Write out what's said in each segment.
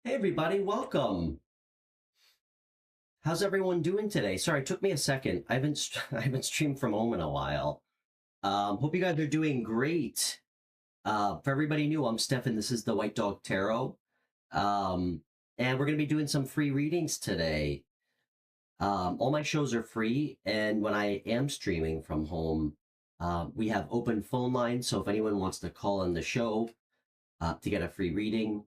Hey everybody, welcome. How's everyone doing today? Sorry, it took me a second. I haven't streamed from home in a while. Hope you guys are doing great. For everybody new, I'm Stefan. This is the White Dog Tarot. Um, and we're gonna be doing some free readings today. All my shows are free, and when I am streaming from home, we have open phone lines. So if anyone wants to call in the show to get a free reading,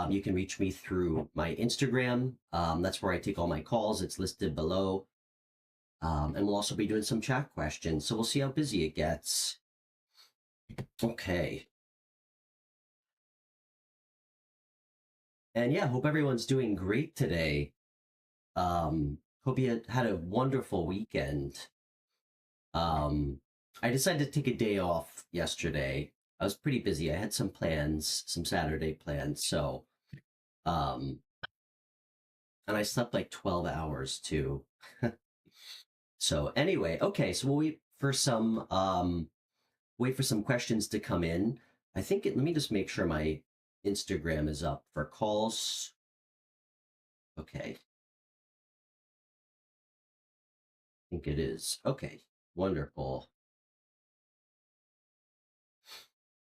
you can reach me through my Instagram. That's where I take all my calls. It's listed below. And we'll also be doing some chat questions. So we'll see how busy it gets. Okay. And yeah, hope everyone's doing great today. Hope you had a wonderful weekend. I decided to take a day off yesterday. I was pretty busy. I had some plans, some Saturday plans. Um, and I slept like 12 hours too. So anyway, okay, so we'll wait for some questions to come in. Let me just make sure my Instagram is up for calls. Okay. I think it is. Okay. Wonderful.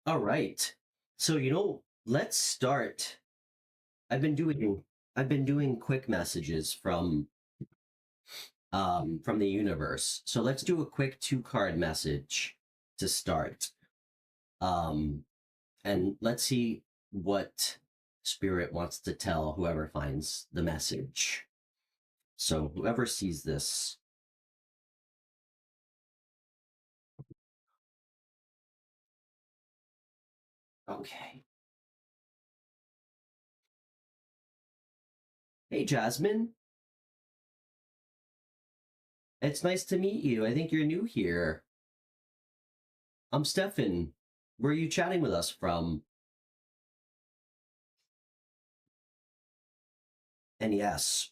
All right. So, let's start. I've been doing quick messages from the universe. So let's do a quick 2-card message to start. And let's see what spirit wants to tell whoever finds the message. So whoever sees this. Okay. Hey, Jasmine. It's nice to meet you. I think you're new here. I'm Stefan. Where are you chatting with us from? And yes,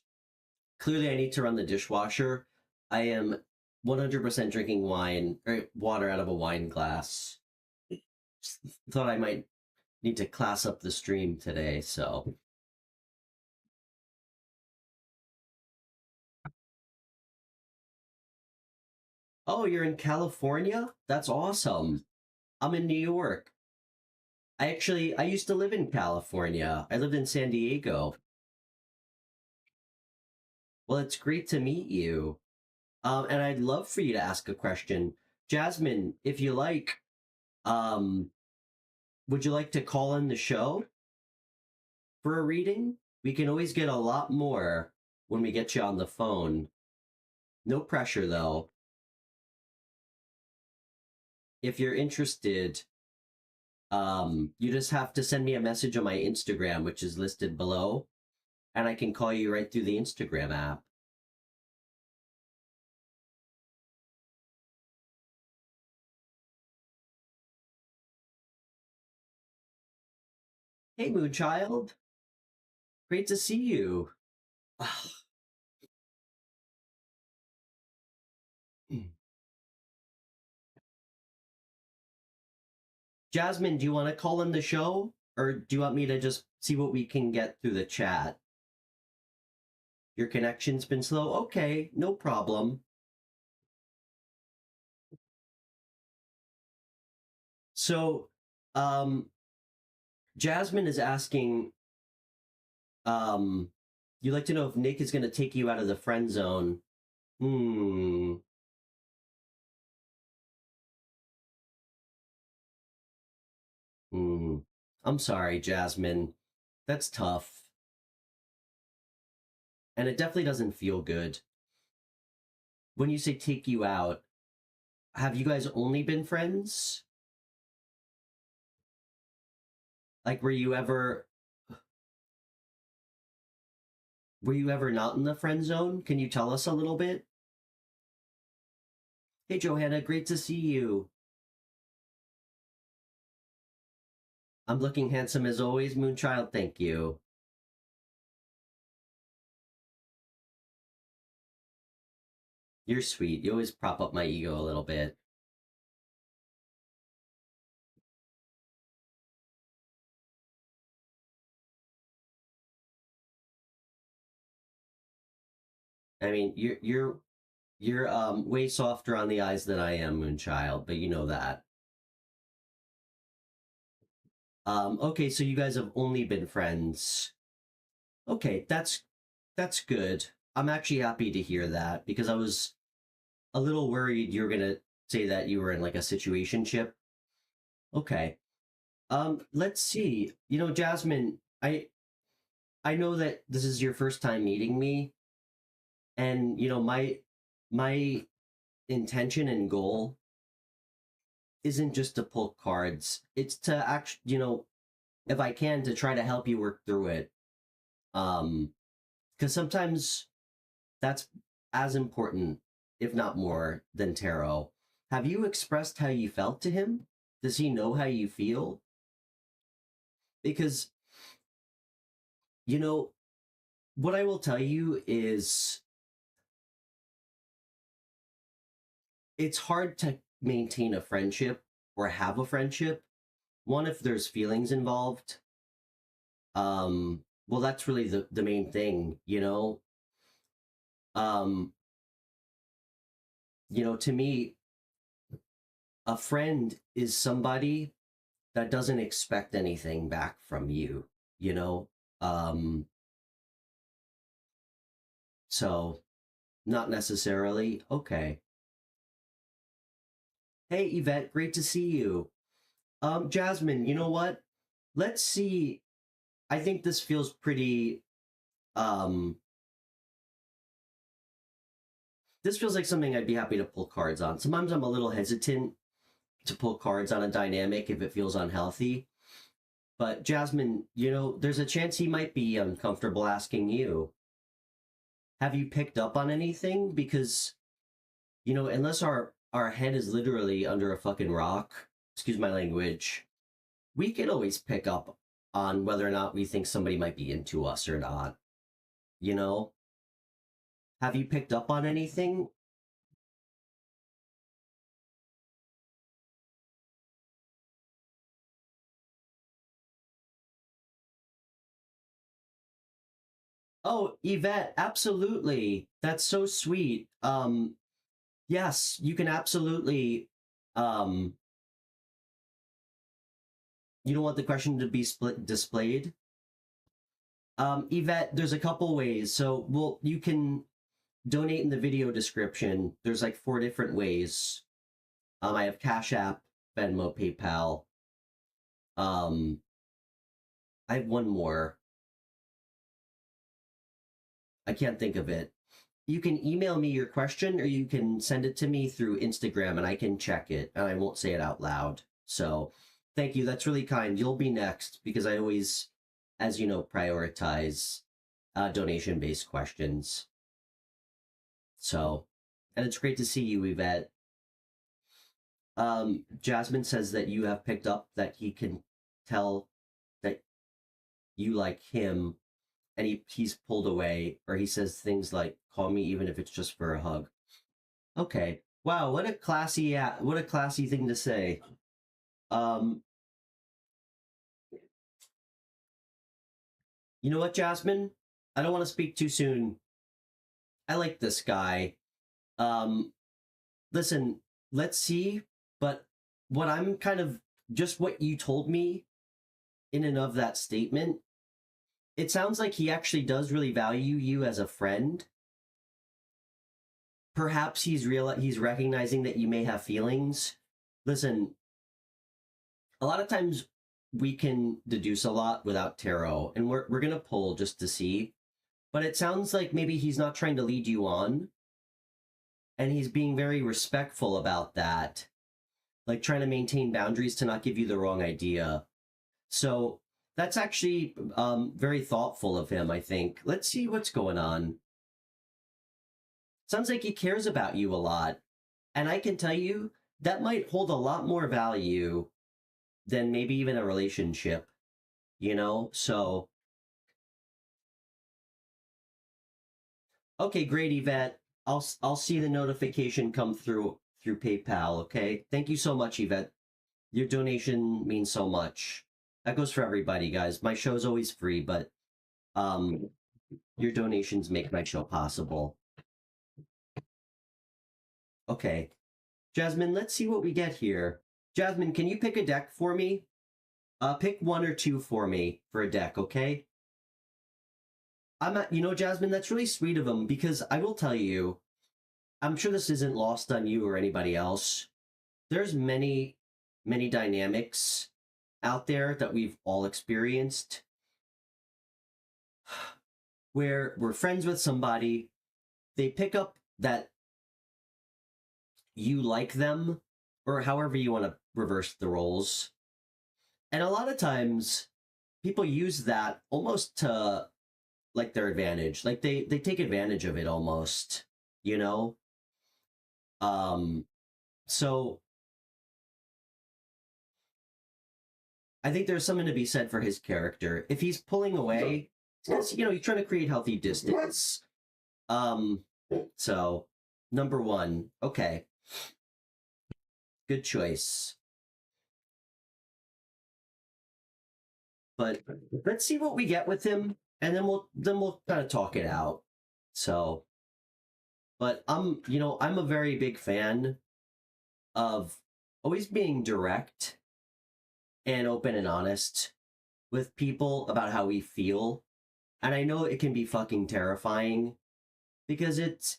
clearly I need to run the dishwasher. I am 100% drinking wine or water out of a wine glass. Thought I might need to class up the stream today, so. Oh, you're in California? That's awesome. I'm in New York. I used to live in California. I lived in San Diego. Well, it's great to meet you. And I'd love for you to ask a question. Jasmine, if you like, um, would you like to call in the show for a reading? We can always get a lot more when we get you on the phone. No pressure, though. If you're interested, you just have to send me a message on my Instagram, which is listed below, and I can call you right through the Instagram app. Hey, Moonchild. Great to see you. Jasmine, do you want to call in the show? Or do you want me to just see what we can get through the chat? Your connection's been slow? Okay, no problem. So, um, Jasmine is asking, you'd like to know if Nick is going to take you out of the friend zone. Hmm. Hmm. I'm sorry, Jasmine. That's tough. And it definitely doesn't feel good. When you say take you out, have you guys only been friends? Like, were you ever not in the friend zone? Can you tell us a little bit? Hey, Johanna, great to see you. I'm looking handsome as always, Moonchild. Thank you. You're sweet. You always prop up my ego a little bit. I mean, you're way softer on the eyes than I am, Moonchild, but you know that. Okay, so you guys have only been friends. Okay, that's good. I'm actually happy to hear that because I was a little worried you were gonna say that you were in like a situationship. Okay. Let's see. You know, Jasmine, I know that this is your first time meeting me, and you know, my intention and goal isn't just to pull cards. It's to actually, you know, if I can, to try to help you work through it. Um, because sometimes that's as important, if not more, than tarot. Have you expressed how you felt to him? Does he know how you feel? Because, you know, what I will tell you is it's hard to maintain a friendship or have a friendship. One, if there's feelings involved. Well, that's really the main thing, you know? Um, you know, to me, a friend is somebody that doesn't expect anything back from you, you know? Um, so not necessarily. Okay. Hey, Yvette, great to see you. Jasmine, you know what? Let's see. I think this feels pretty, um, this feels like something I'd be happy to pull cards on. Sometimes I'm a little hesitant to pull cards on a dynamic if it feels unhealthy. But Jasmine, you know, there's a chance he might be uncomfortable asking you. Have you picked up on anything? Because, you know, unless our head is literally under a fucking rock, excuse my language, we can always pick up on whether or not we think somebody might be into us or not. You know? Have you picked up on anything? Oh, Yvette, absolutely. That's so sweet. Yes, you can absolutely um you don't want the question to be split displayed. Yvette, there's a couple ways. So, well, you can donate in the video description. There's like 4 different ways. I have Cash App, Venmo, PayPal. Um, I have one more. I can't think of it. You can email me your question or you can send it to me through Instagram and I can check it and I won't say it out loud. So thank you. That's really kind. You'll be next because I always, as you know, prioritize donation based questions. So, and it's great to see you, Yvette. Jasmine says that you have picked up that he can tell that you like him and he's pulled away or he says things like call me even if it's just for a hug. Okay. Wow, what a classy thing to say. Um, you know what, Jasmine? I don't want to speak too soon. I like this guy. Um, listen, let's see, but what I'm kind of just what you told me in and of that statement, it sounds like he actually does really value you as a friend. Perhaps he's recognizing that you may have feelings. Listen, a lot of times we can deduce a lot without tarot, and we're gonna pull just to see. But it sounds like maybe he's not trying to lead you on, and he's being very respectful about that, like trying to maintain boundaries to not give you the wrong idea. So that's actually very thoughtful of him, I think. Let's see what's going on. Sounds like he cares about you a lot. And I can tell you that might hold a lot more value than maybe even a relationship, you know? So, okay, great, Yvette. I'll see the notification come through PayPal, okay? Thank you so much, Yvette. Your donation means so much. That goes for everybody, guys. My show's always free, but um your donations make my show possible. Okay. Jasmine, let's see what we get here. Jasmine, can you pick a deck for me? Pick one or two for me for a deck, okay? Jasmine, that's really sweet of him because I will tell you, I'm sure this isn't lost on you or anybody else. There's many, many dynamics out there that we've all experienced where we're friends with somebody, they pick up that you like them, or however you want to reverse the roles. And a lot of times people use that almost to like their advantage. Like they take advantage of it almost, you know? So I think there's something to be said for his character. If he's pulling away, it's, he's trying to create healthy distance. So number one, okay. Good choice. But let's see what we get with him, and then we'll kind of talk it out. So, but I'm a very big fan of always being direct and open and honest with people about how we feel. And I know it can be fucking terrifying because it's,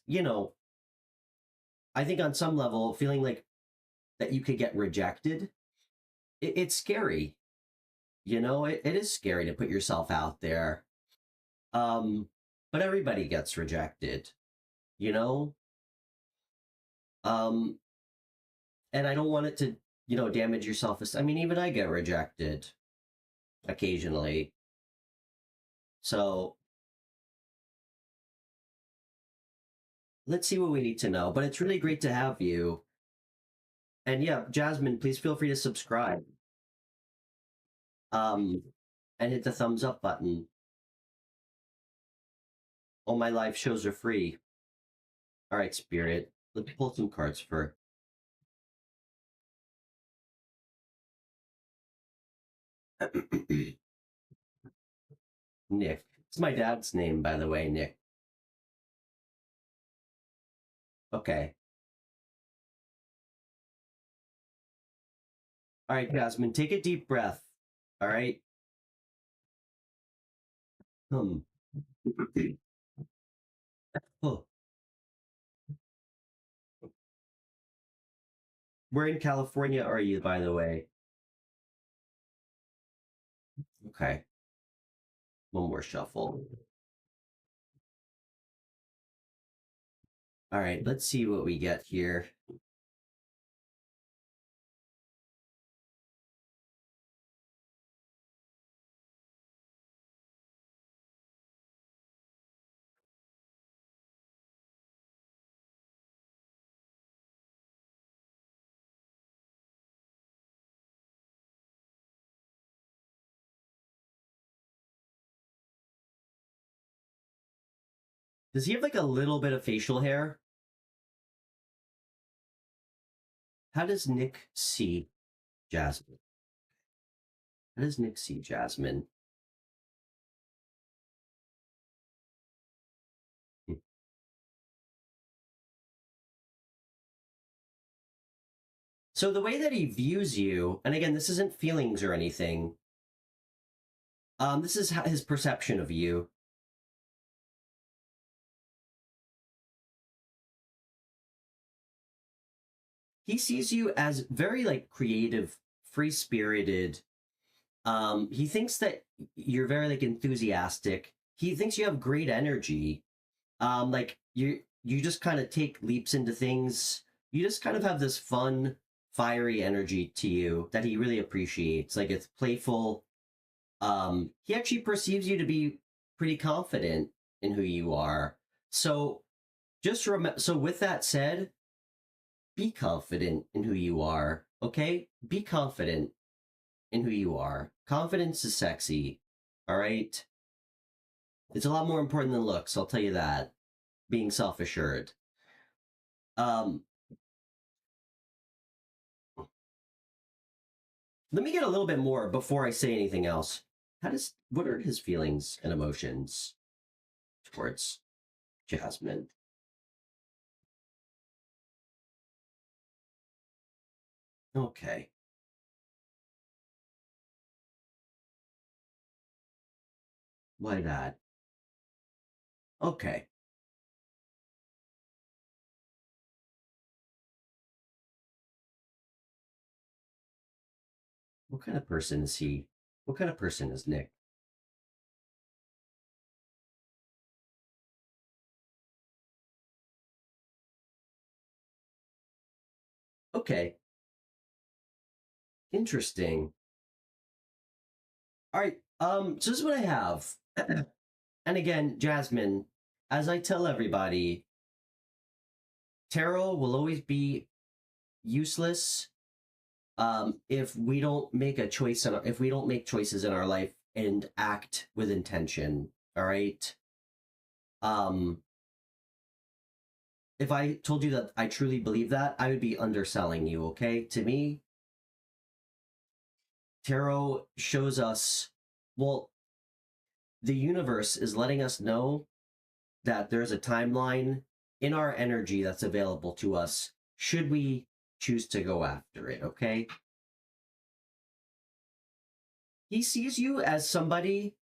I think on some level, feeling like that you could get rejected, it's scary. It is scary to put yourself out there. But everybody gets rejected, you know? Um, and I don't want it to, damage your self-esteem. I mean, even I get rejected occasionally. So let's see what we need to know. But it's really great to have you. And yeah, Jasmine, please feel free to subscribe. And hit the thumbs up button. All my live shows are free. All right, Spirit. Let's pull some cards for. Nick. It's my dad's name, by the way, Nick. Okay. All right, Jasmine, take a deep breath. All right. Oh. Where in California are you, by the way? Okay. One more shuffle. All right, let's see what we get here. Does he have like a little bit of facial hair? How does Nick see Jasmine? How does Nick see Jasmine? So the way that he views you, and again, this isn't feelings or anything. This is his perception of you. He sees you as very like creative, free-spirited. He thinks that you're very like enthusiastic. He thinks you have great energy. Like you just kind of take leaps into things. You just kind of have this fun, fiery energy to you that he really appreciates. Like it's playful. He actually perceives you to be pretty confident in who you are. So just remember. So with that said, be confident in who you are. Okay, be confident in who you are. Confidence is sexy. All right. It's a lot more important than looks. I'll tell you that. Being self-assured. Let me get a little bit more before I say anything else. What are his feelings and emotions towards Jasmine? Okay. Why that? Okay. What kind of person is he? What kind of person is Nick? Okay. Interesting. All right. So this is what I have. And again, Jasmine, as I tell everybody, tarot will always be useless if we don't make a choice if we don't make choices in our life and act with intention. All right. Um, if I told you that I truly believe that, I would be underselling you. Okay. To me, tarot shows us, well, the universe is letting us know that there's a timeline in our energy that's available to us should we choose to go after it. Okay. He sees you as somebody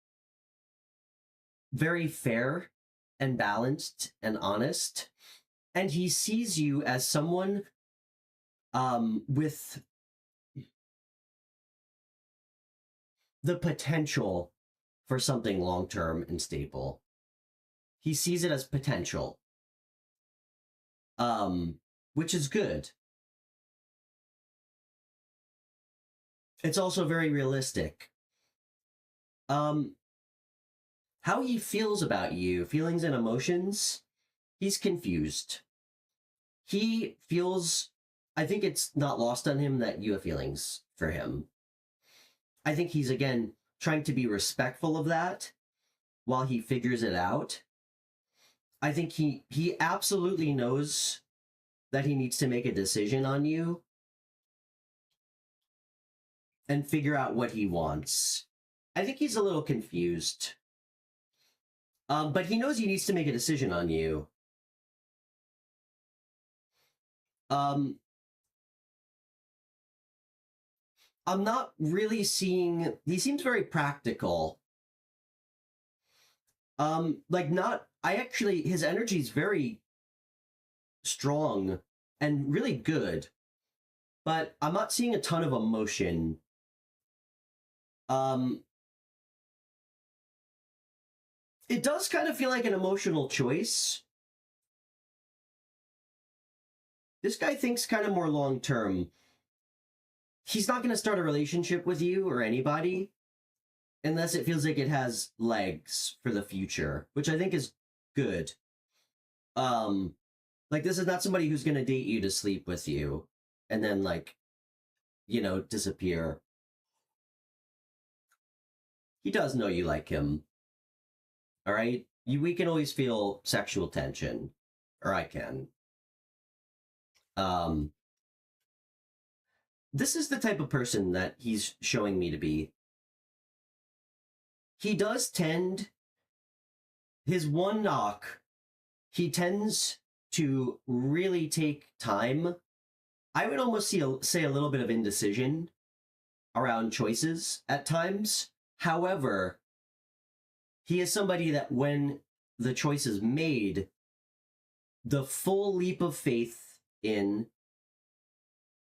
very fair and balanced and honest, and he sees you as someone with the potential for something long term and stable. He sees it as potential, which is good. It's also very realistic. Um, how he feels about you, feelings and emotions, he's confused. He feels, I think it's not lost on him that you have feelings for him. I think he's, again, trying to be respectful of that while he figures it out. I think he absolutely knows that he needs to make a decision on you and figure out what he wants. I think he's a little confused. But he knows he needs to make a decision on you. Um, I'm not really seeing. He seems very practical. Like not. I actually his energy is very strong and really good, but I'm not seeing a ton of emotion. Um, it does kind of feel like an emotional choice. This guy thinks kind of more long term. He's not going to start a relationship with you or anybody unless it feels like it has legs for the future, which I think is good. Um, like this is not somebody who's going to date you to sleep with you and then like, disappear. He does know you like him. All right? We can always feel sexual tension, or I can. Um, this is the type of person that he's showing me to be. He does tend, his one knock, he tends to really take time. I would almost say a little bit of indecision around choices at times. However, he is somebody that when the choice is made, the full leap of faith in,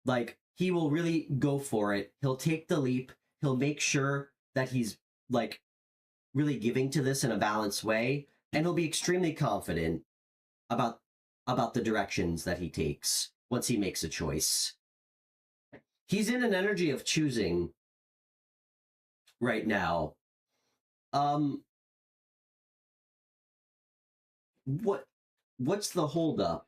like, he will really go for it. He'll take the leap. He'll make sure that he's like really giving to this in a balanced way, and he'll be extremely confident about the directions that he takes once he makes a choice. He's in an energy of choosing right now. Um, what what's the holdup?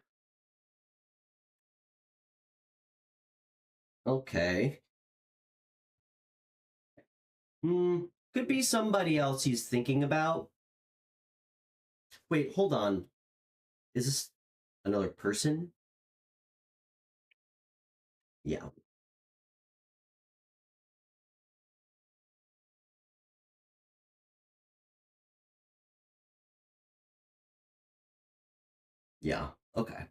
Okay. Hmm. Could be somebody else he's thinking about. Wait, hold on. Is this another person? Yeah. Yeah. Okay.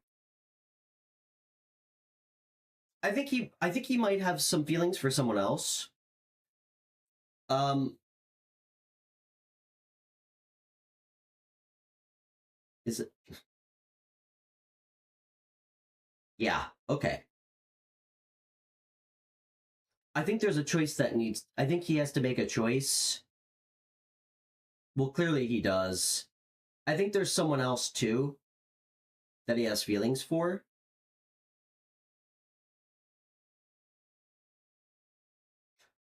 I think he might have some feelings for someone else. Um, is it? Yeah. Okay. I think there's a choice that needs. I think he has to make a choice. Well, clearly he does. I think there's someone else too that he has feelings for.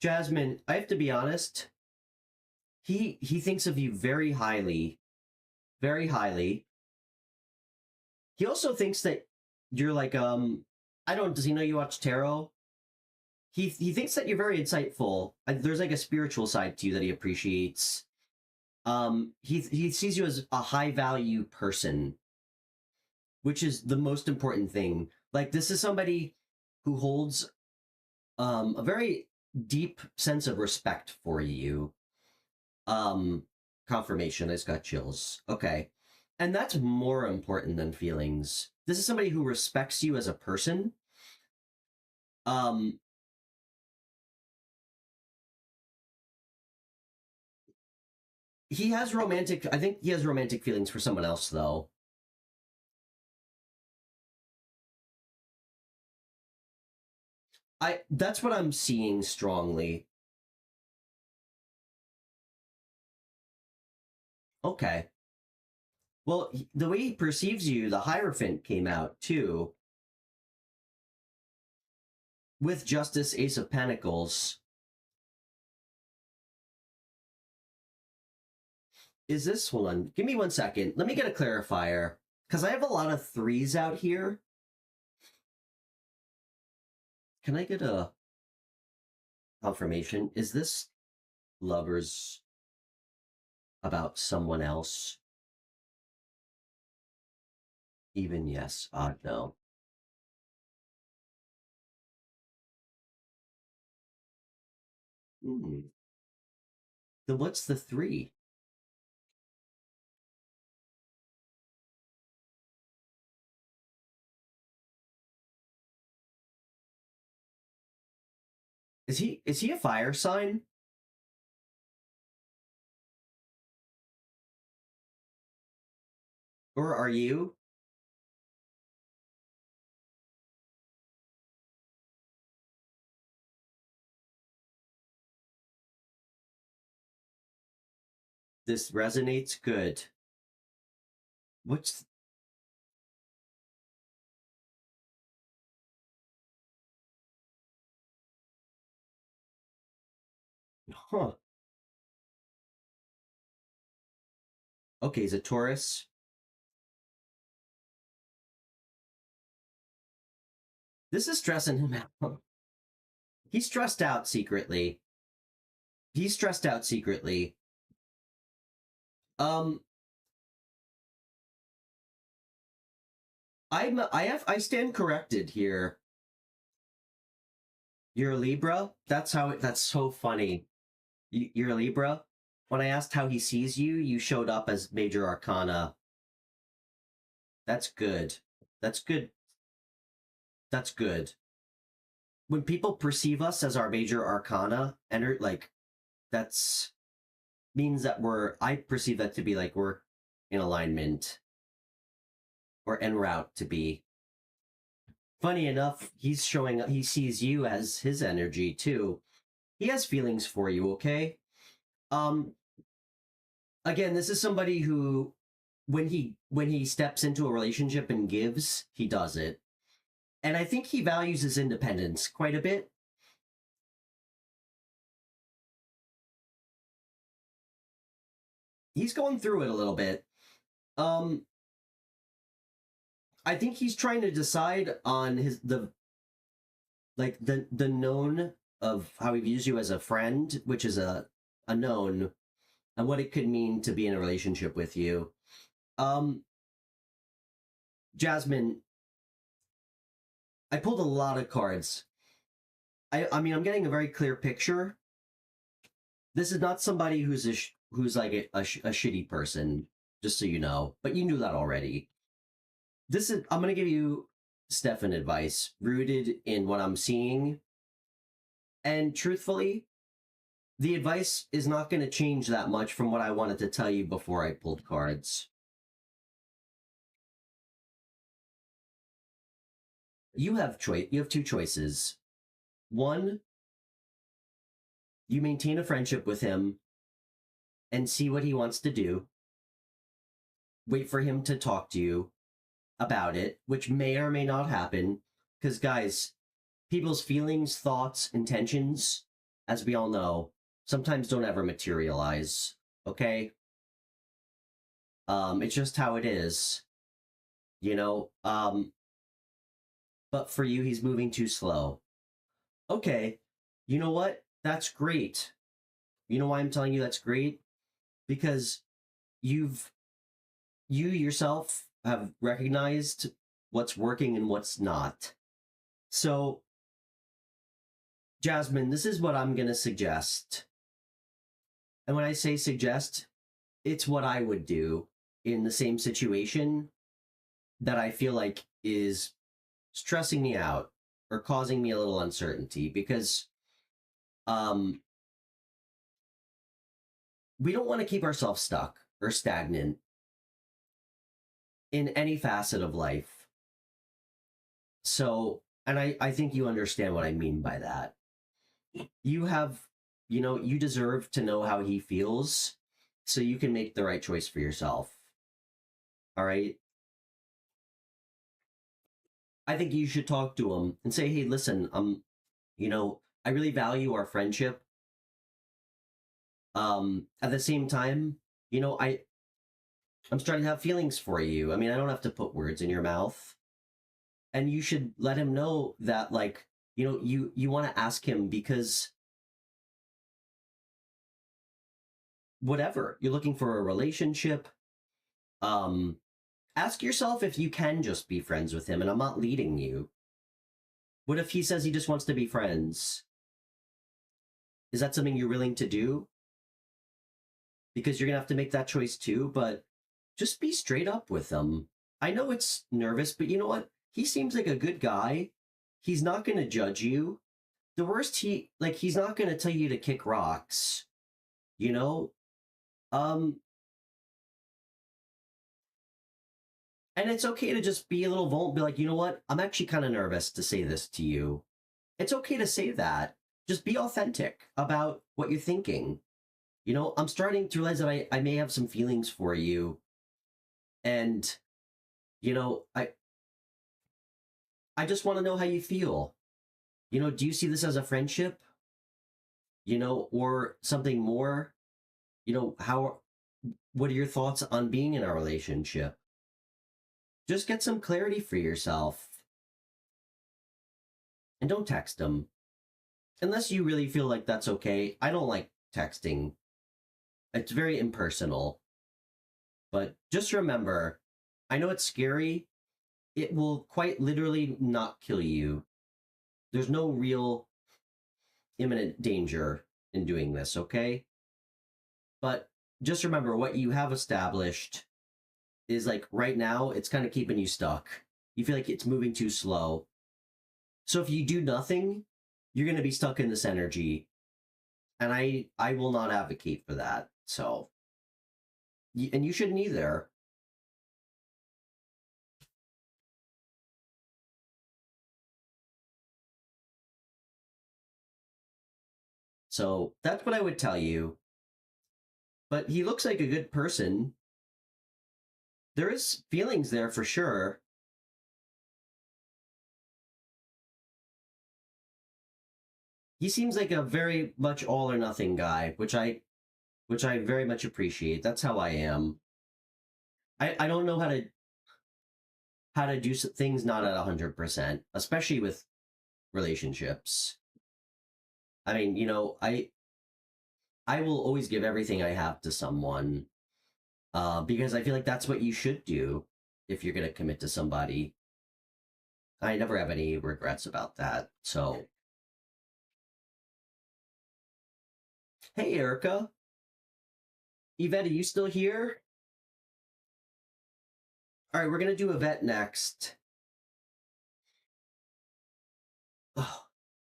Jasmine, I have to be honest. He thinks of you very highly, very highly. He also thinks that you're like I don't. Does he know you watch tarot? He thinks that you're very insightful. There's like a spiritual side to you that he appreciates. He sees you as a high value person, which is the most important thing. Like this is somebody who holds a very deep sense of respect for you. Um, Confirmation. I just got chills. Okay, and that's more important than feelings. This is somebody who respects you as a person. Um, he has romantic. I think he has romantic feelings for someone else, though. That's what I'm seeing strongly. Okay. Well, the way he perceives you, the Hierophant came out too with Justice, Ace of Pentacles. Is this, hold on, give me 1 second. Let me get a clarifier because I have a lot of threes out here. Can I get a confirmation? Is this lovers about someone else? Even yes, odd no. Hmm. Then what's the three? Is he a fire sign? Or are you? This resonates good. What's huh? Okay, is it Taurus? This is stressing him out. He's stressed out secretly. He's stressed out secretly. Um, I stand corrected here. You're a Libra? That's so funny. You're a Libra? When I asked how he sees you, you showed up as Major Arcana. That's good. That's good. That's good. When people perceive us as our Major Arcana, and like, that's means that I perceive that to be like we're in alignment or en route to be. Funny enough, he sees you as his energy too. He has feelings for you, okay? Um Again, this is somebody who when he steps into a relationship and gives, he does it. And I think he values his independence quite a bit. He's going through it a little bit. Um I think he's trying to decide on the known of how he views you as a friend, which is a known, and what it could mean to be in a relationship with you. Um, Jasmine, I pulled a lot of cards. I mean, I'm getting a very clear picture. This is not somebody who's like a shitty person, just so you know. But you knew that already. I'm gonna give you Stefan advice rooted in what I'm seeing. And truthfully, the advice is not going to change that much from what I wanted to tell you before I pulled cards. You have two choices. One, you maintain a friendship with him and see what he wants to do. Wait for him to talk to you about it, which may or may not happen. Because, guys, people's feelings, thoughts, intentions, as we all know, sometimes don't ever materialize, okay? It's just how it is, you know? But for you, he's moving too slow. Okay, you know what? That's great. You know why I'm telling you that's great? Because you yourself have recognized what's working and what's not. So, Jasmine, this is what I'm going to suggest. And when I say suggest, it's what I would do in the same situation that I feel like is stressing me out or causing me a little uncertainty, because we don't want to keep ourselves stuck or stagnant in any facet of life. So, and I think you understand what I mean by that. You have, you deserve to know how he feels so you can make the right choice for yourself. All right? I think you should talk to him and say, hey, listen, I really value our friendship. At the same time, I'm starting to have feelings for you. I mean, I don't have to put words in your mouth. And you should let him know that, like, you want to ask him because whatever, you're looking for a relationship. Ask yourself if you can just be friends with him, and I'm not leading you. What if he says he just wants to be friends? Is that something you're willing to do? Because you're going to have to make that choice too, but just be straight up with him. I know it's nervous, but you know what? He seems like a good guy. He's not going to judge you. The worst, he's not going to tell you to kick rocks. And it's okay to just be a little vulnerable, be like, you know what? I'm actually kind of nervous to say this to you. It's okay to say that. Just be authentic about what you're thinking. I'm starting to realize that I may have some feelings for you. And, I just want to know how you feel. Do you see this as a friendship? Or something more? What are your thoughts on being in a relationship? Just get some clarity for yourself. And don't text them. Unless you really feel like that's okay. I don't like texting. It's very impersonal. But just remember, I know it's scary. It will quite literally not kill you. There's no real imminent danger in doing this, okay? But just remember, what you have established is, like, right now, it's kind of keeping you stuck. You feel like it's moving too slow. So if you do nothing, you're going to be stuck in this energy. And I will not advocate for that. So, and you shouldn't either. So that's what I would tell you. But he looks like a good person. There is feelings there for sure. He seems like a very much all or nothing guy, which I very much appreciate. That's how I am. I don't know how to do things not at 100%, especially with relationships. I mean, I will always give everything I have to someone, because I feel like that's what you should do if you're going to commit to somebody. I never have any regrets about that. So, hey, Erica. Yvette, are you still here? All right, we're going to do Yvette next. Oh,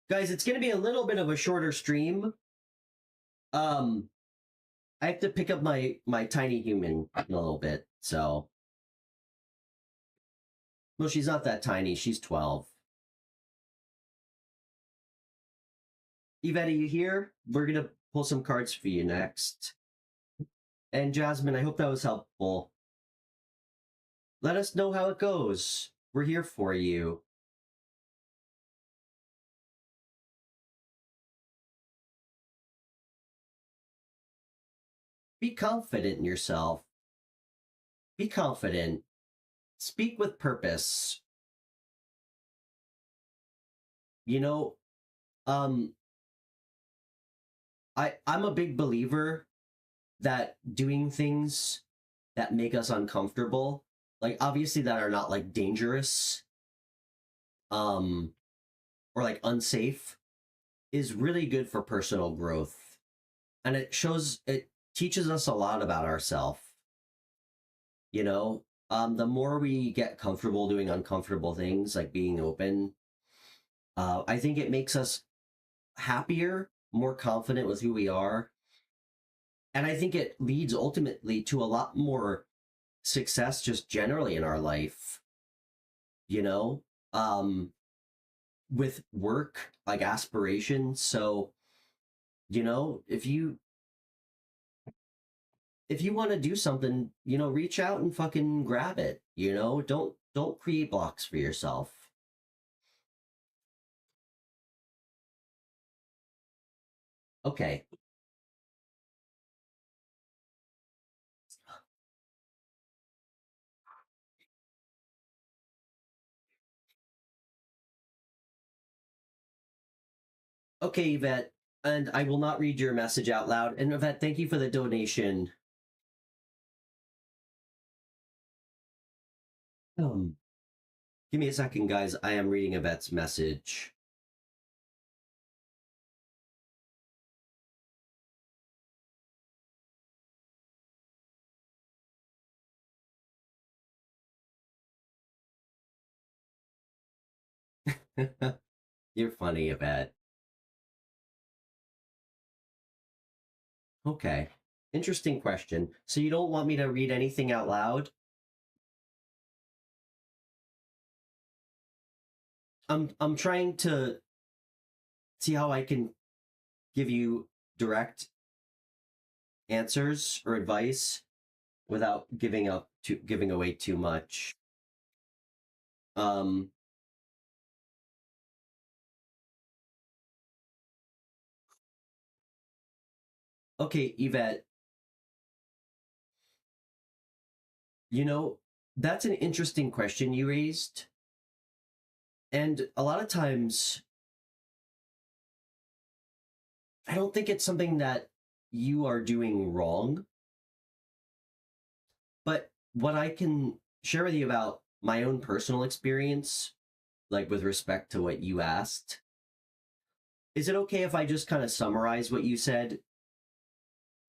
guys, it's gonna be a little bit of a shorter stream. Um, I have to pick up my tiny human in a little bit. So, well, she's not that tiny. She's 12. Yvette, are you here? We're gonna pull some cards for you next. And Jasmine, I hope that was helpful. Let us know how it goes. We're here for you. Be confident in yourself. Be confident. Speak with purpose. You know, um, I'm a big believer that doing things that make us uncomfortable, like obviously that are not like dangerous, um, or like unsafe, is really good for personal growth. And it teaches us a lot about ourselves. You know, the more we get comfortable doing uncomfortable things, like being open, I think it makes us happier, more confident with who we are. And I think it leads ultimately to a lot more success just generally in our life, you know, with work, like aspirations. So, you know, if you want to do something, you know, reach out and fucking grab it, you know, don't create blocks for yourself. Okay. Okay, Yvette, and I will not read your message out loud. And Yvette, thank you for the donation. Um, Give me a second, guys. I am reading Yvette's message. You're funny, Yvette. Okay. Interesting question. So you don't want me to read anything out loud? I'm trying to see how I can give you direct answers or advice without giving away too much. Um okay, Yvette, you know, that's an interesting question you raised. And a lot of times I don't think it's something that you are doing wrong, but what I can share with you about my own personal experience, like with respect to what you asked, is it okay if I just kind of summarize what you said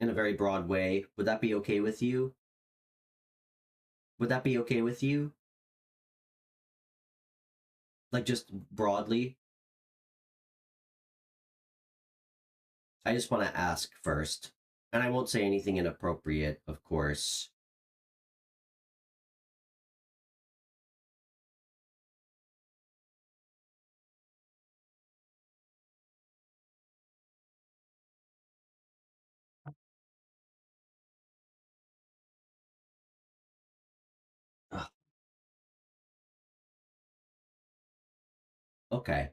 in a very broad way? Would that be okay with you? Would that be okay with you? Like just broadly? I just want to ask first. And I won't say anything inappropriate, of course. Ugh, okay.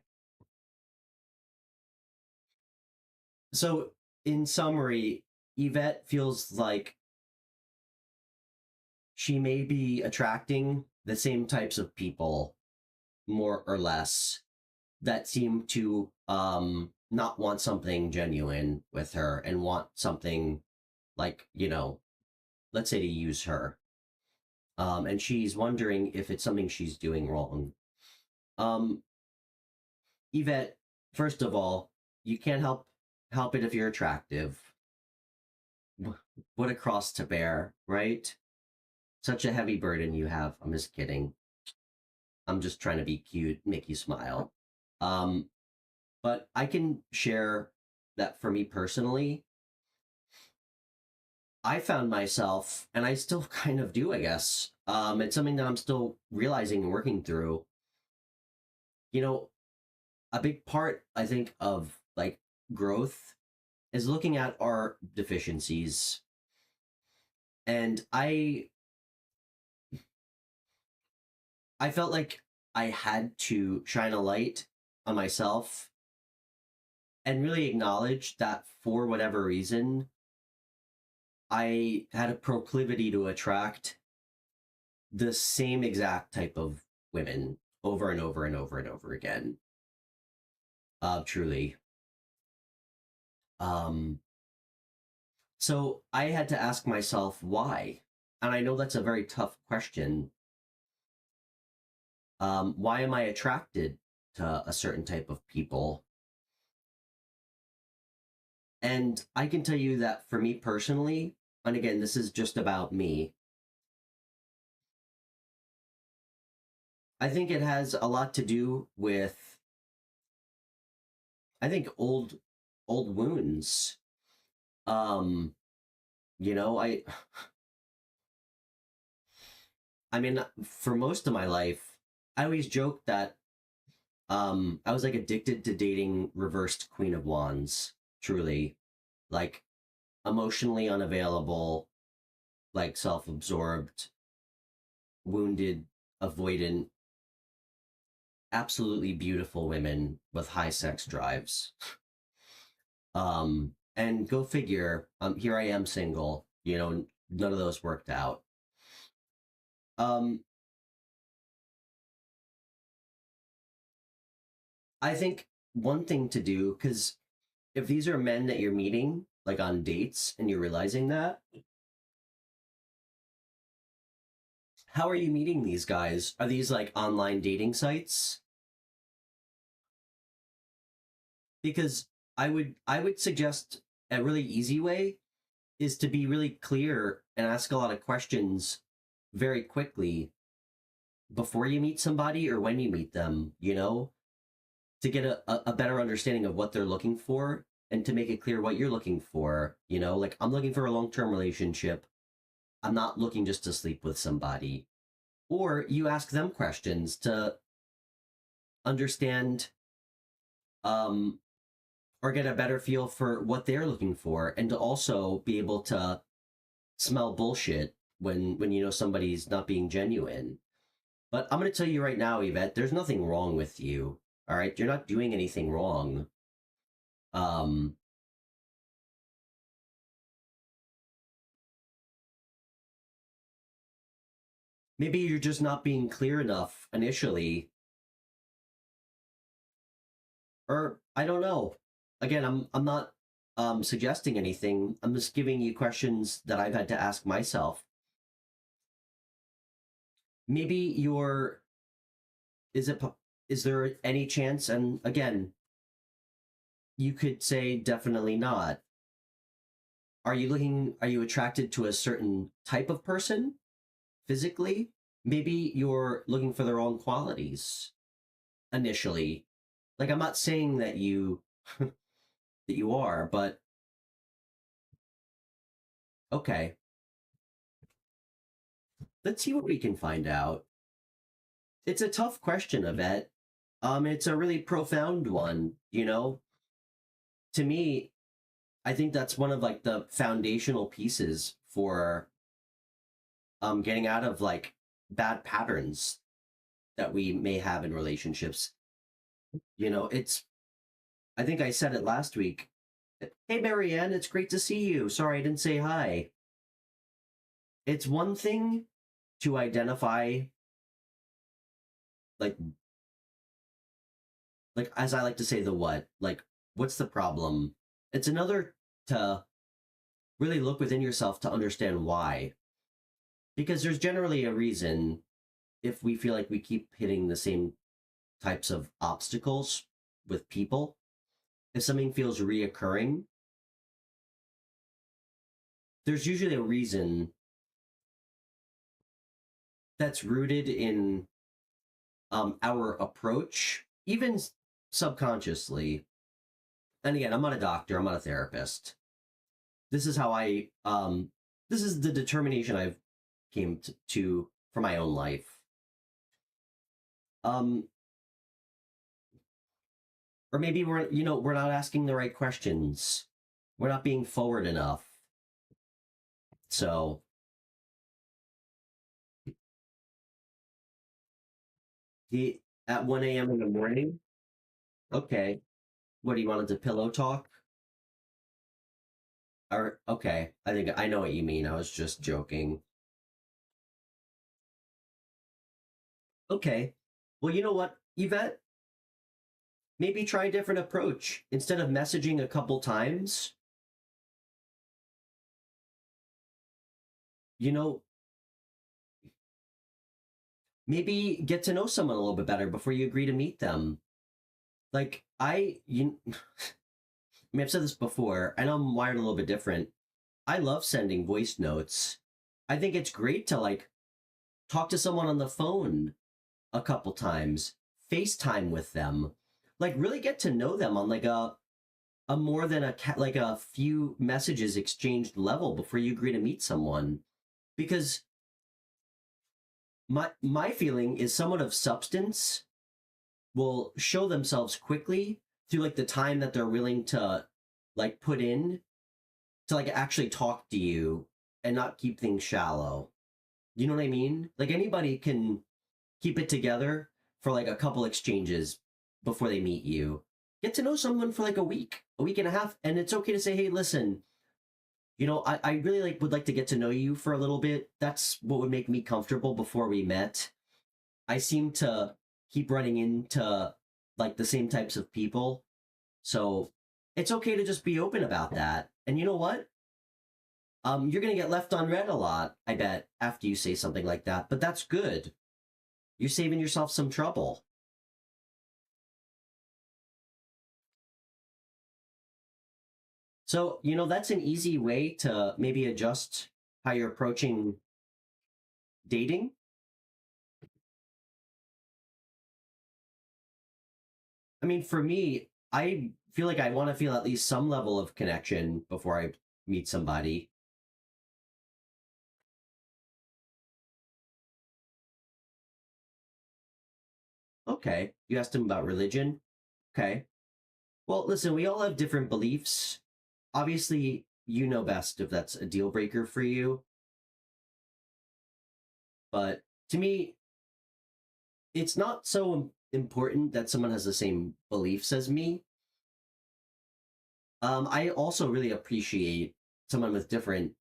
So, in summary, Yvette feels like she may be attracting the same types of people, more or less, that seem to not want something genuine with her and want something like, you know, let's say to use her. And she's wondering if it's something she's doing wrong. Um, Yvette, first of all, you can't help it if you're attractive. What a cross to bear, right? Such a heavy burden you have. I'm just kidding. I'm just trying to be cute, make you smile. Um, but I can share that for me personally, I found myself, and I still kind of do, I guess. It's something that I'm still realizing and working through. You know, a big part, I think, of like growth is looking at our deficiencies. And I felt like I had to shine a light on myself and really acknowledge that for whatever reason, I had a proclivity to attract the same exact type of women over and over and over and over again. Truly. Um, so I had to ask myself why. And I know that's a very tough question. Why am I attracted to a certain type of people? And I can tell you that for me personally, and again, this is just about me, I think it has a lot to do with, I think, old wounds. Um, you know, I mean, for most of my life, I always joke that I was like addicted to dating reversed Queen of Wands, truly. Like emotionally unavailable, like self-absorbed, wounded, avoidant, absolutely beautiful women with high sex drives. And go figure, here I am single, you know, none of those worked out. Um, I think one thing to do, because if these are men that you're meeting, like on dates, and you're realizing that, how are you meeting these guys? Are these like online dating sites? Because I would suggest a really easy way is to be really clear and ask a lot of questions very quickly before you meet somebody or when you meet them, you know, to get a better understanding of what they're looking for and to make it clear what you're looking for. You know, like I'm looking for a long-term relationship. I'm not looking just to sleep with somebody. Or you ask them questions to understand um, or get a better feel for what they're looking for and to also be able to smell bullshit when you know somebody's not being genuine. But I'm going to tell you right now, Yvette, there's nothing wrong with you. All right, you're not doing anything wrong. Um, Maybe you're just not being clear enough initially, or I don't know. Again, I'm not suggesting anything. I'm just giving you questions that I've had to ask myself. Maybe you're is it is there any chance? And again, you could say definitely not. Are you attracted to a certain type of person physically? Maybe you're looking for the wrong qualities initially. Like I'm not saying that you that you are, but okay. Let's see what we can find out. It's a tough question, Yvette. It's a really profound one, you know. To me, I think that's one of like the foundational pieces for getting out of like bad patterns that we may have in relationships. You know, it's I think I said it last week. Hey Marianne, it's great to see you. Sorry I didn't say hi. It's one thing to identify like as I like to say the what, like what's the problem? It's another to really look within yourself to understand why. Because there's generally a reason if we feel like we keep hitting the same types of obstacles with people. If something feels reoccurring, there's usually a reason that's rooted in our approach, even subconsciously, and again, I'm not a doctor, I'm not a therapist. This is how this is the determination I've came to for my own life. Um, or maybe we're not asking the right questions. We're not being forward enough. So at 1 a.m. in the morning. Okay. What do you wanted to pillow talk? Or okay, I think I know what you mean. I was just joking. Okay. Well, you know what, Yvette? Maybe try a different approach. Instead of messaging a couple times, you know, maybe get to know someone a little bit better before you agree to meet them. Like I mean, I've said this before. I know I'm wired a little bit different. I love sending voice notes. I think it's great to like talk to someone on the phone a couple times, FaceTime with them, like really get to know them on like a more than like a few messages exchanged level before you agree to meet someone. Because my feeling is someone of substance will show themselves quickly through like the time that they're willing to like put in to like actually talk to you and not keep things shallow. You know what I mean? Like anybody can keep it together for like a couple exchanges before they meet you. Get to know someone for like a week and a half, and it's okay to say, hey, listen, I really would like to get to know you for a little bit. That's what would make me comfortable before we met. I seem to keep running into like the same types of people. So it's okay to just be open about that. And you know what? You're gonna get left on red a lot, I bet, after you say something like that. But that's good. You're saving yourself some trouble. So, that's an easy way to maybe adjust how you're approaching dating. I mean, for me, I feel like I want to feel at least some level of connection before I meet somebody. Okay. You asked him about religion. Okay. Well, listen, we all have different beliefs. Obviously, you know best if that's a deal breaker for you. But to me, it's not so important that someone has the same beliefs as me. I also really appreciate someone with different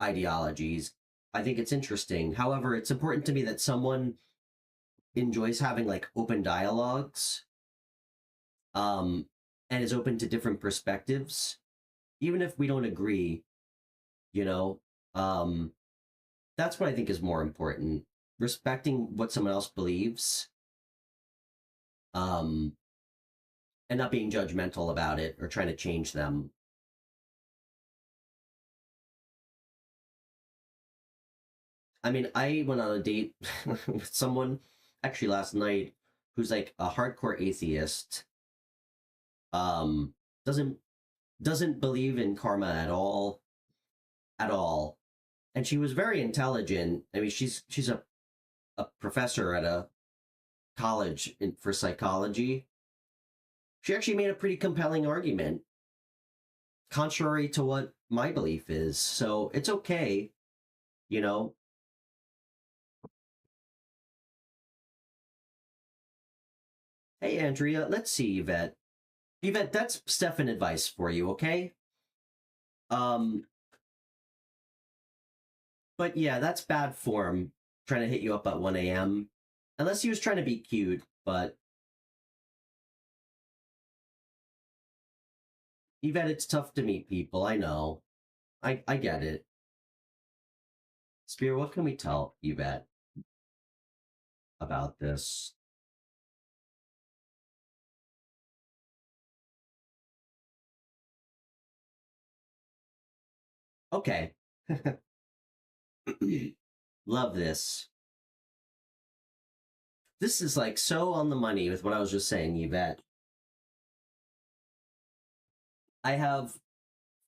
ideologies. I think it's interesting. However, it's important to me that someone enjoys having like open dialogues, um, and is open to different perspectives, even if we don't agree. You know, um, that's what I think is more important. Respecting what someone else believes, um, and not being judgmental about it or trying to change them. I mean, I went on a date with someone actually last night who's like a hardcore atheist. Um, doesn't doesn't believe in karma at all. And she was very intelligent. I mean, she's a professor at a college for psychology. She actually made a pretty compelling argument, contrary to what my belief is. So it's okay, you know. Hey, Andrea, let's see, Yvette. Yvette, that's Stefan advice for you, okay? Um, but yeah, that's bad form, trying to hit you up at 1 a.m. Unless he was trying to be cute, but Yvette, it's tough to meet people, I know. I get it. Spear, what can we tell Yvette about this? Okay. Love this. This is like so on the money with what I was just saying, Yvette. I have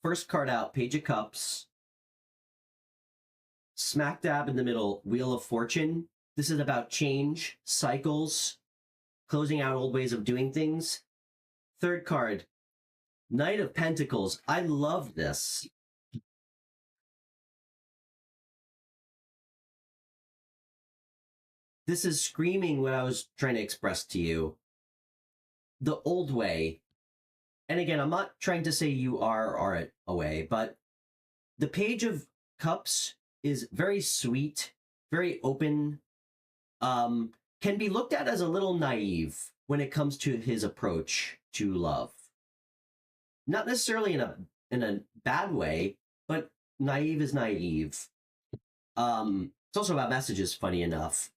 first card out, Page of Cups, smack dab in the middle, Wheel of Fortune. This is about change, cycles, closing out old ways of doing things. Third card, Knight of Pentacles. I love this. This is screaming what I was trying to express to you. The old way. And again, I'm not trying to say you are away, but the Page of Cups is very sweet, very open, can be looked at as a little naive when it comes to his approach to love. Not necessarily in a bad way, but naive is naive. It's also about messages, funny enough.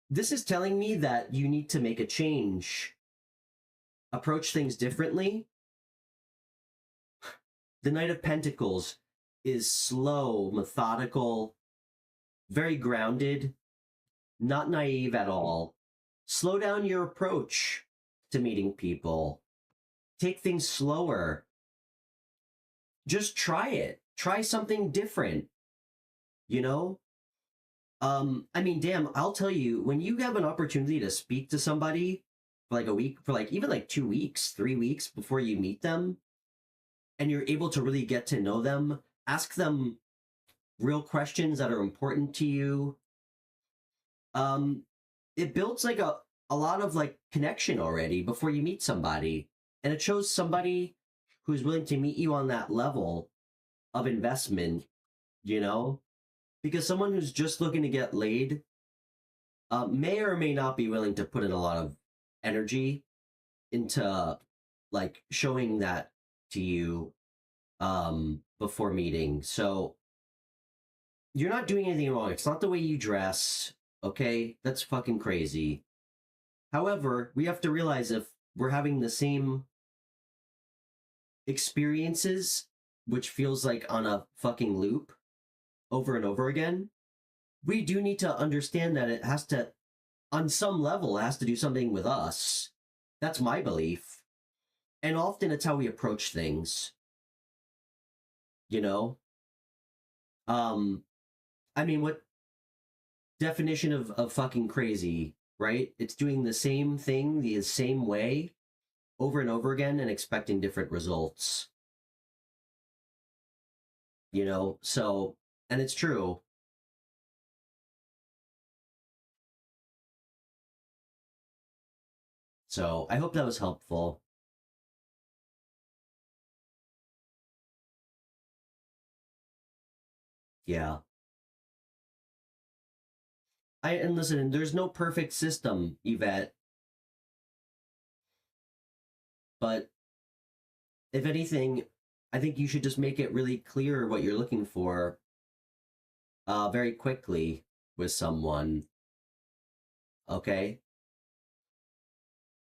This is telling me that you need to make a change, approach things differently. The Knight of Pentacles is slow, methodical, very grounded, not naive at all. Slow down your approach to meeting people. Take things slower. Just try it. Try something different. You know? I mean, damn, I'll tell you, when you have an opportunity to speak to somebody for like a week, for like even like 2 weeks, 3 weeks before you meet them, and you're able to really get to know them, ask them real questions that are important to you, it builds like a lot of like connection already before you meet somebody. And it shows somebody who's willing to meet you on that level of investment, you know? Because someone who's just looking to get laid may or may not be willing to put in a lot of energy into like showing that to you before meeting. So you're not doing anything wrong. It's not the way you dress, okay? That's fucking crazy. However, we have to realize if we're having the same experiences, which feels like on a fucking loop over and over again, we do need to understand that it has to, on some level, it has to do something with us. That's my belief. And often it's how we approach things. You know? I mean, what definition of fucking crazy, right? It's doing the same thing the same way over and over again and expecting different results. You know? So, and it's true. So I hope that was helpful. Yeah. And listen, there's no perfect system, Yvette, but if anything, I think you should just make it really clear what you're looking for very quickly with someone, okay?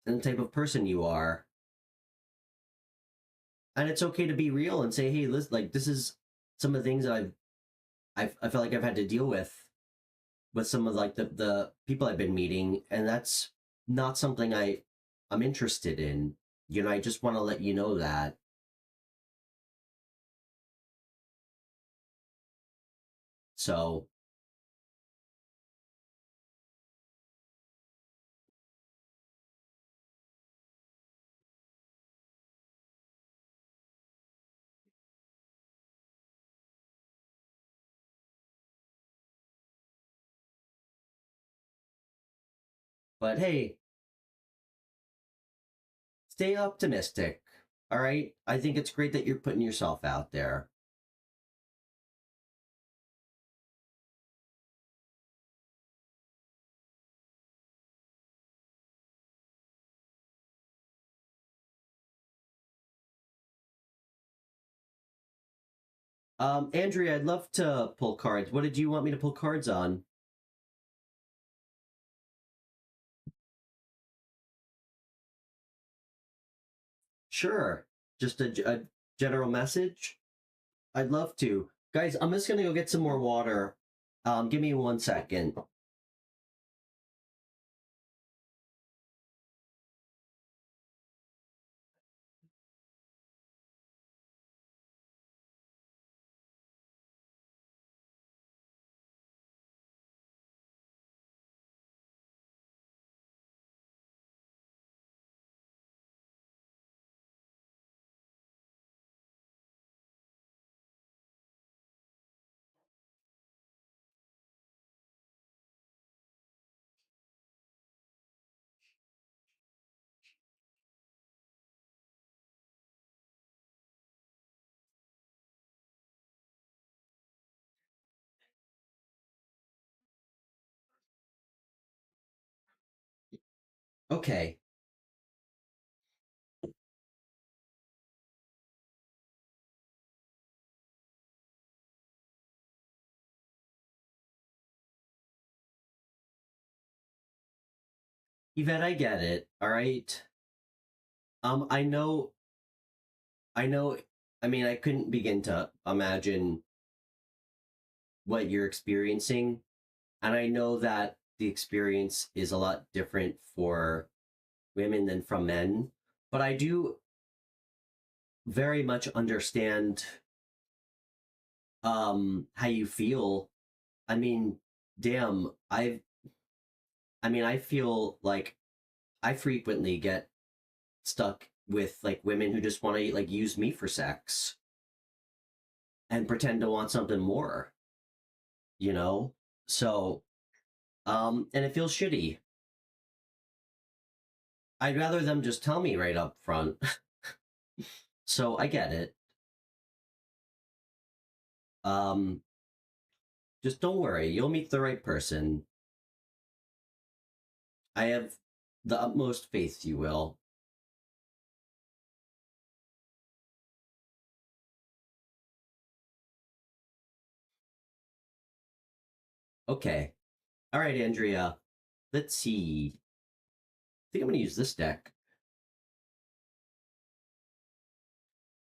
And the type of person you are. And it's okay to be real and say, hey, listen, like this is some of the things that I feel like I've had to deal with some of like the people I've been meeting, and that's not something I'm interested in. You know, I just want to let you know that. So, but hey, stay optimistic. All right? I think it's great that you're putting yourself out there. Andrea, I'd love to pull cards. What did you want me to pull cards on? Sure. Just a general message? I'd love to. Guys, I'm just gonna go get some more water. Give me 1 second. Okay. Yvette, I get it. All right. I know, I know, I mean, I couldn't begin to imagine what you're experiencing. And I know that the experience is a lot different for women than from men. But I do very much understand how you feel. I mean, damn, I feel like I frequently get stuck with like women who just want to like use me for sex and pretend to want something more, you know? So, and it feels shitty. I'd rather them just tell me right up front. So I get it. Um, just don't worry, you'll meet the right person. I have the utmost faith you will. Okay. All right, Andrea. Let's see. I think I'm going to use this deck.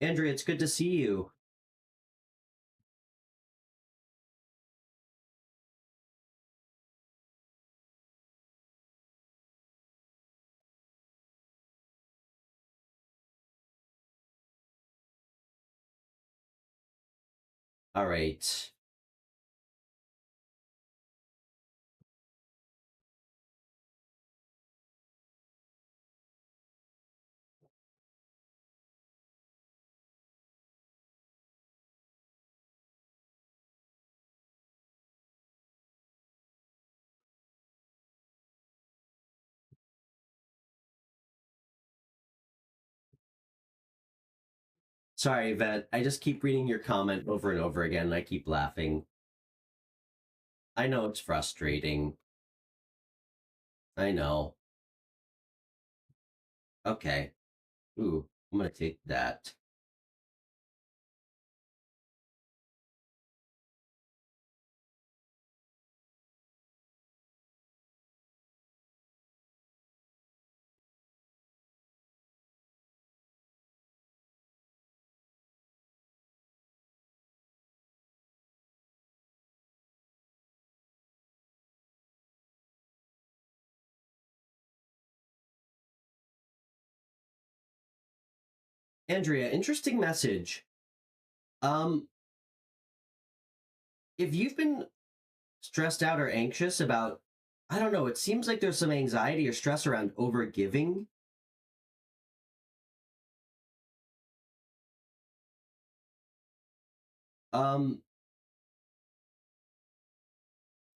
Andrea, it's good to see you. All right. Sorry, Vet. I just keep reading your comment over and over again, and I keep laughing. I know it's frustrating. I know. Okay. Ooh, I'm going to take that. Andrea, interesting message. Um, if you've been stressed out or anxious about, I don't know, it seems like there's some anxiety or stress around overgiving. Um,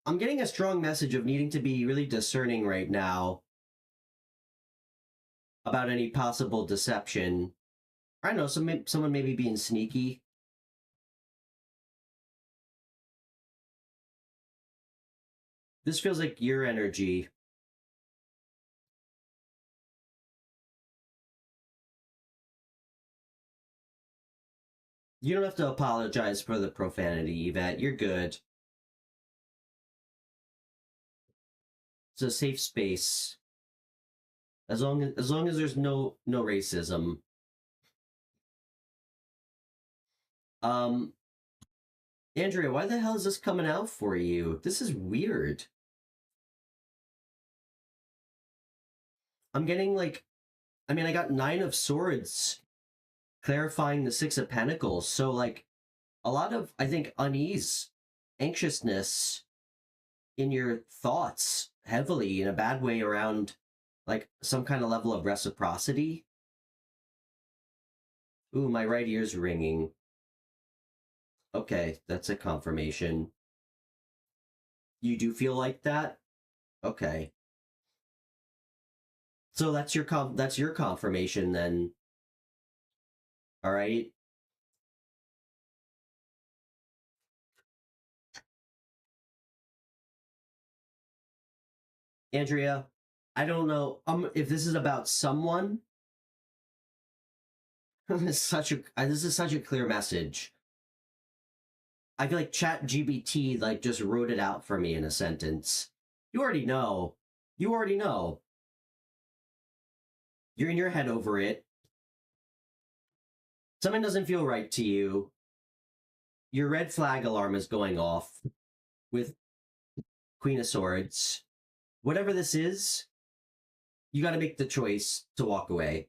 I'm getting a strong message of needing to be really discerning right now about any possible deception. I don't know, someone maybe being sneaky. This feels like your energy. You don't have to apologize for the profanity, Yvette. You're good. It's a safe space. As long as there's no racism. Um, Andrea, why the hell is this coming out for you? This is weird. I'm getting like, I mean, I got Nine of Swords clarifying the Six of Pentacles. So like a lot of, I think, unease, anxiousness in your thoughts heavily in a bad way around like some kind of level of reciprocity. Ooh, my right ear's ringing. Okay, that's a confirmation. You do feel like that? Okay. So that's your confirmation then. All right. Andrea, I don't know if this is about someone. This is such a clear message. I feel like Chat GBT like just wrote it out for me in a sentence. You already know. You already know. You're in your head over it. Something doesn't feel right to you. Your red flag alarm is going off with Queen of Swords. Whatever this is, you got to make the choice to walk away.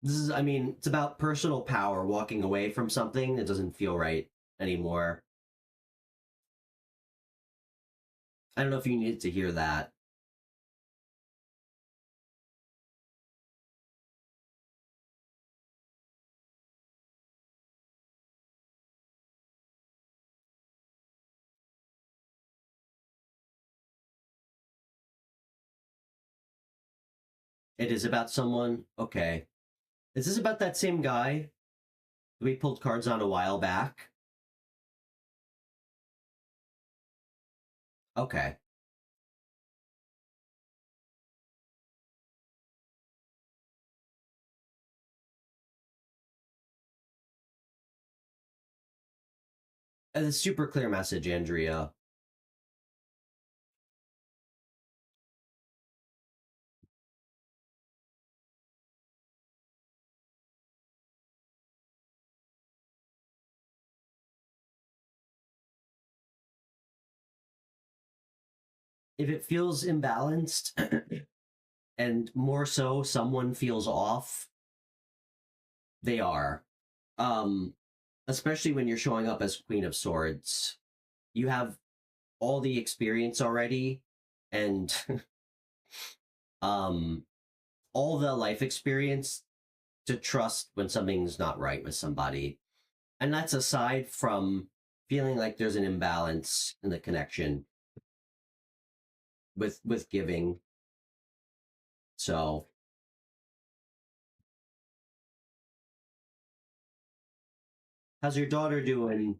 This is, I mean, it's about personal power, walking away from something that doesn't feel right anymore. I don't know if you needed to hear that. It is about someone? Okay. Is this about that same guy we pulled cards on a while back? Okay. A super clear message, Andrea. If it feels imbalanced, and more so someone feels off, they are. Um, Especially when you're showing up as Queen of Swords. You have all the experience already and um all the life experience to trust when something's not right with somebody. And that's aside from feeling like there's an imbalance in the connection with giving. So how's your daughter doing?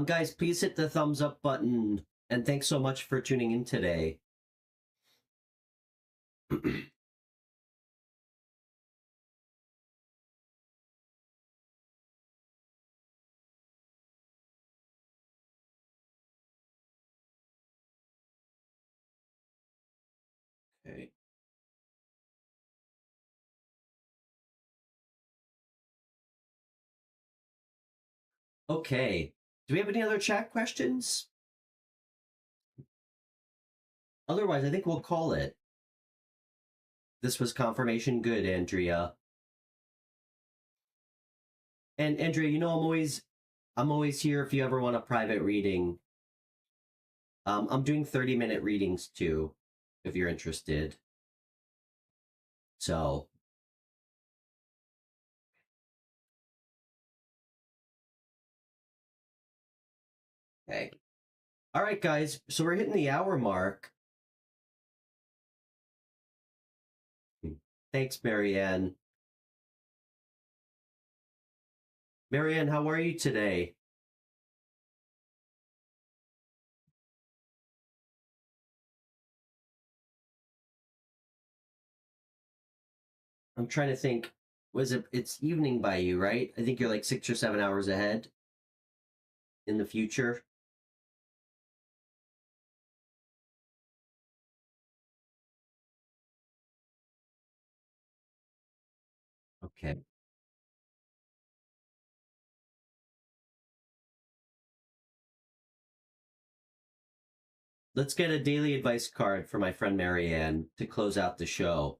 Guys, please hit the thumbs up button and thanks so much for tuning in today. Okay. Okay. Do we have any other chat questions? Otherwise, I think we'll call it. This was confirmation good, Andrea. And Andrea, you know I'm always here if you ever want a private reading. I'm doing 30-minute readings too, if you're interested. So, okay. All right, guys. So we're hitting the hour mark. Thanks, Marianne. Marianne, how are you today? I'm trying to think. It's evening by you, right? I think you're like 6 or 7 hours ahead in the future. Okay. Let's get a daily advice card for my friend Marianne to close out the show.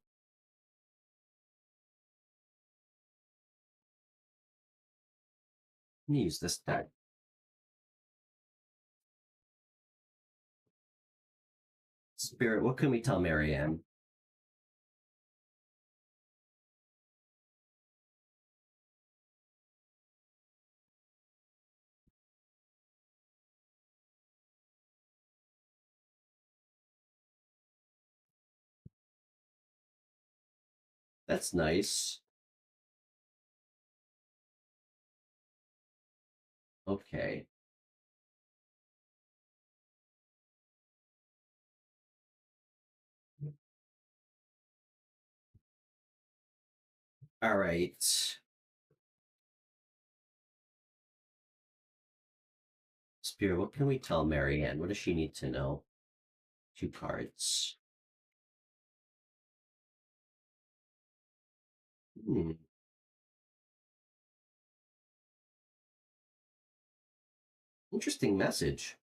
Let me use this deck. Spirit, what can we tell Marianne? That's nice. Okay. All right. Spirit, what can we tell Marianne? What does she need to know? 2 cards. Interesting message.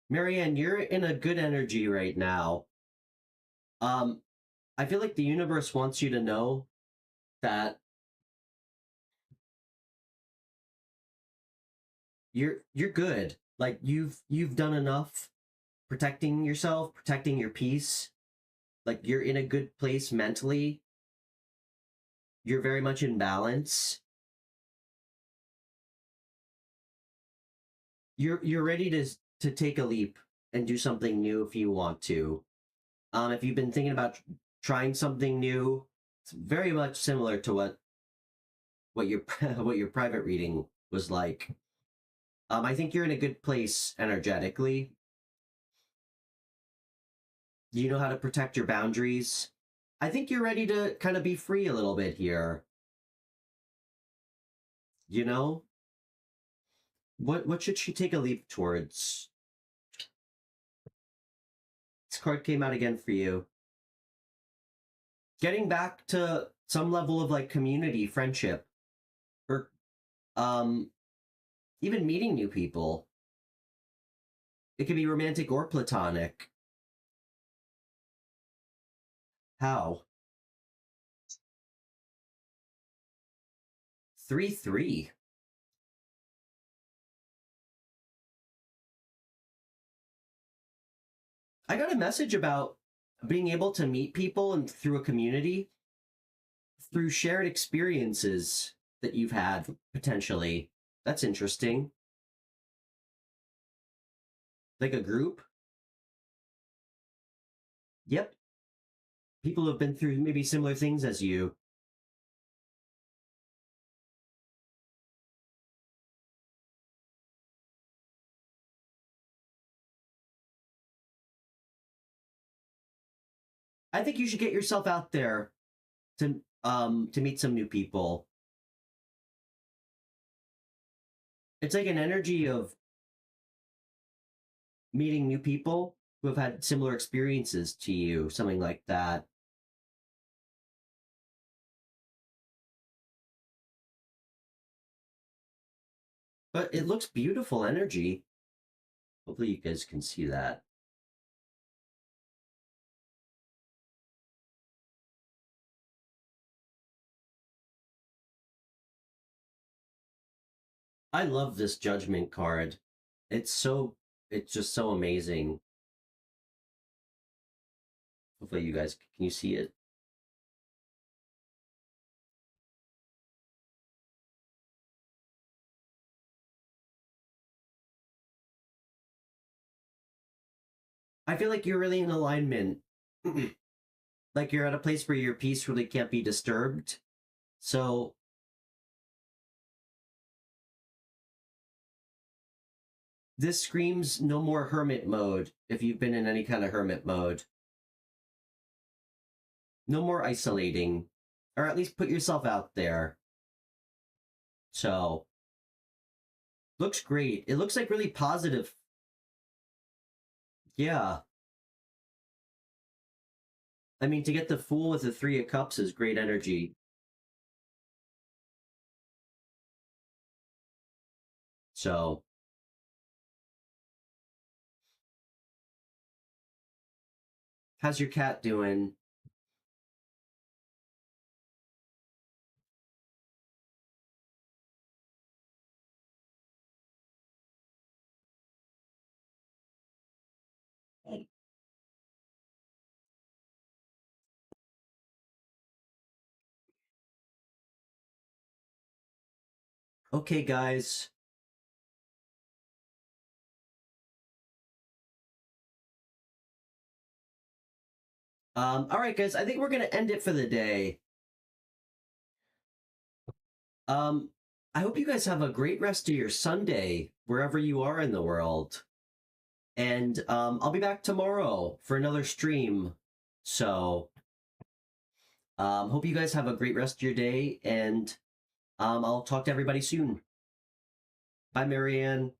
Marianne, you're in a good energy right now. I feel like the universe wants you to know that you're good. Like you've done enough protecting yourself, protecting your peace. Like you're in a good place mentally. You're very much in balance. You're ready to take a leap and do something new if you want to. If you've been thinking about trying something new, it's very much similar to what your what your private reading was like. I think you're in a good place energetically. You know how to protect your boundaries. I think you're ready to kind of be free a little bit here. You know? What should she take a leap towards? This card came out again for you. Getting back to some level of like community, friendship, or even meeting new people. It could be romantic or platonic. How? 3-3. I got a message about being able to meet people and through a community, through shared experiences that you've had potentially. That's interesting. Like a group? Yep. People who have been through maybe similar things as you. I think you should get yourself out there to meet some new people. It's like an energy of meeting new people who have had similar experiences to you, something like that. But it looks beautiful energy. Hopefully you guys can see that. I love this judgment card. It's just so amazing. Hopefully you guys can you see it? I feel like you're really in alignment. Like you're at a place where your peace really can't be disturbed. So this screams no more hermit mode if you've been in any kind of hermit mode. No more isolating, or at least put yourself out there. So looks great. It looks like really positive Yeah. I mean, to get the Fool with the Three of Cups is great energy. So, how's your cat doing? Okay, guys. All right, guys. I think we're gonna end it for the day. Um, I hope you guys have a great rest of your Sunday, wherever you are in the world. And I'll be back tomorrow for another stream. So, hope you guys have a great rest of your day, and I'll talk to everybody soon. Bye, Marianne.